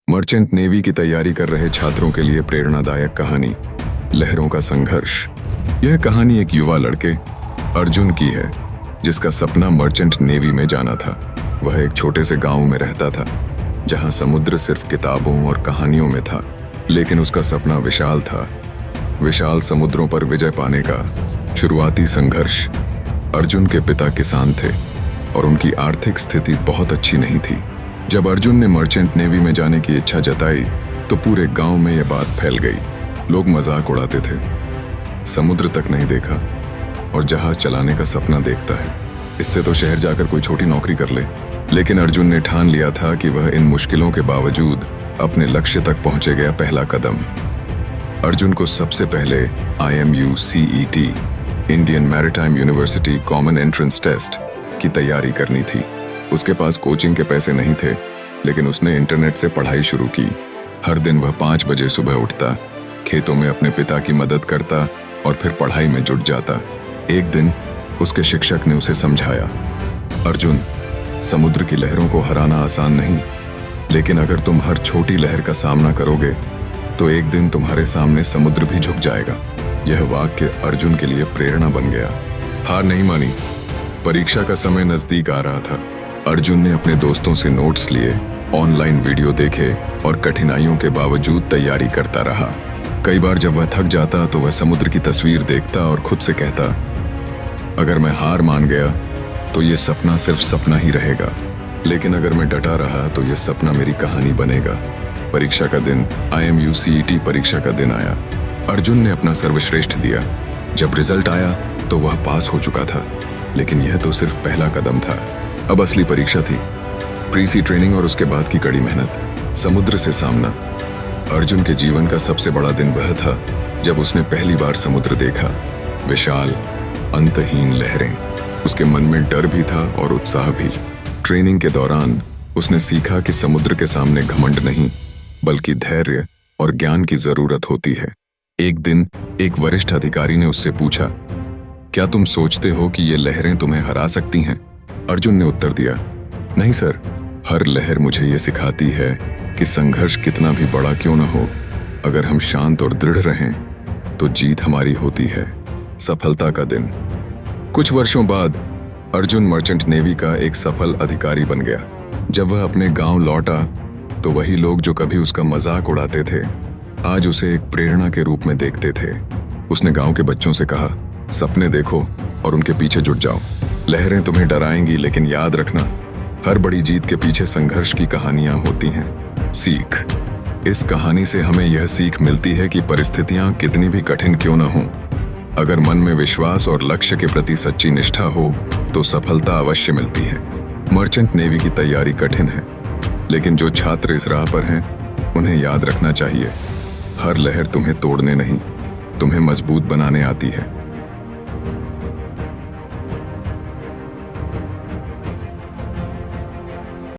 Merchant navy की तैयारी कर रहे छात्रों के लिए प्रेरणादायक कहानी, लहरों का संघर्ष। यह कहानी एक युवा लड़के अर्जुन की है, जिसका सपना मर्चेंट नेवी में जाना था। वह एक छोटे से गांव में रहता था, जहां समुद्र सिर्फ किताबों और कहानियों में था, लेकिन उसका सपना विशाल था। विशाल समुद्रों पर विजय पाने का। शुरुआती संघर्ष। अर्जुन के पिता किसान थे और उनकी आर्थिक स्थिति बहुत अच्छी नहीं थी। जब अर्जुन ने मर्चेंट नेवी में जाने की इच्छा जताई तो पूरे गांव में यह बात फैल गई। लोग मजाक उड़ाते थे, समुद्र तक नहीं देखा और जहाज चलाने का सपना देखता है, इससे तो शहर जाकर कोई छोटी नौकरी कर ले। लेकिन अर्जुन ने ठान लिया था कि वह इन मुश्किलों के बावजूद अपने लक्ष्य तक पहुंचेगा। पहला कदम। अर्जुन को सबसे पहले IMU CET Indian maritime university common entrance test की तैयारी करनी थी। उसके पास कोचिंग के पैसे नहीं थे, लेकिन उसने इंटरनेट से पढ़ाई शुरू की। हर दिन वह 5 बजे सुबह उठता, खेतों में अपने पिता की मदद करता और फिर पढ़ाई में जुट जाता। एक दिन उसके शिक्षक ने उसे समझाया, अर्जुन, समुद्र की लहरों को हराना आसान नहीं, लेकिन अगर तुम हर छोटी लहर का सामना करोगे तो एक दिन तुम्हारे सामने समुद्र भी झुक जाएगा। यह वाक्य अर्जुन के लिए प्रेरणा बन गया। हार नहीं मानी। परीक्षा का समय नजदीक आ रहा था। अर्जुन ने अपने दोस्तों से नोट्स लिए, ऑनलाइन वीडियो देखे और कठिनाइयों के बावजूद तैयारी करता रहा। कई बार जब वह थक जाता तो वह समुद्र की तस्वीर देखता और खुद से कहता, अगर मैं हार मान गया तो ये सपना सिर्फ सपना ही रहेगा, लेकिन अगर मैं डटा रहा तो ये सपना मेरी कहानी बनेगा। परीक्षा का दिन। IMU CET परीक्षा का दिन आया। अर्जुन ने अपना सर्वश्रेष्ठ दिया। जब रिजल्ट आया तो वह पास हो चुका था, लेकिन यह तो सिर्फ पहला कदम था। अब असली परीक्षा थी। प्री-सी ट्रेनिंग और उसके बाद की कड़ी मेहनत। समुद्र से सामना। अर्जुन के जीवन का सबसे बड़ा दिन वह था जब उसने पहली बार समुद्र देखा। विशाल, अंतहीन लहरें। उसके मन में डर भी था और उत्साह भी। ट्रेनिंग के दौरान उसने सीखा कि समुद्र के सामने घमंड नहीं, बल्कि धैर्य और ज्ञान की जरूरत होती है। एक दिन एक वरिष्ठ अधिकारी ने उससे पूछा, क्या तुम सोचते हो कि ये लहरें तुम्हें हरा सकती हैं? अर्जुन ने उत्तर दिया, नहीं सर, हर लहर मुझे ये सिखाती है कि संघर्ष कितना भी बड़ा क्यों न हो, अगर हम शांत और दृढ़ रहें तो जीत हमारी होती है। सफलता का दिन। कुछ वर्षों बाद अर्जुन मर्चेंट नेवी का एक सफल अधिकारी बन गया। जब वह अपने गांव लौटा तो वही लोग जो कभी उसका मजाक उड़ाते थे, आज उसे एक प्रेरणा के रूप में देखते थे। उसने गांव के बच्चों से कहा, सपने देखो और उनके पीछे जुट जाओ। लहरें तुम्हें डराएंगी, लेकिन याद रखना, हर बड़ी जीत के पीछे संघर्ष की कहानियां होती हैं। सीख। इस कहानी से हमें यह सीख मिलती है कि परिस्थितियां कितनी भी कठिन क्यों न हों, अगर मन में विश्वास और लक्ष्य के प्रति सच्ची निष्ठा हो तो सफलता अवश्य मिलती है। मर्चेंट नेवी की तैयारी कठिन है, लेकिन जो छात्र इस राह पर हैं उन्हें याद रखना चाहिए, हर लहर तुम्हें तोड़ने नहीं, तुम्हें मजबूत बनाने आती है।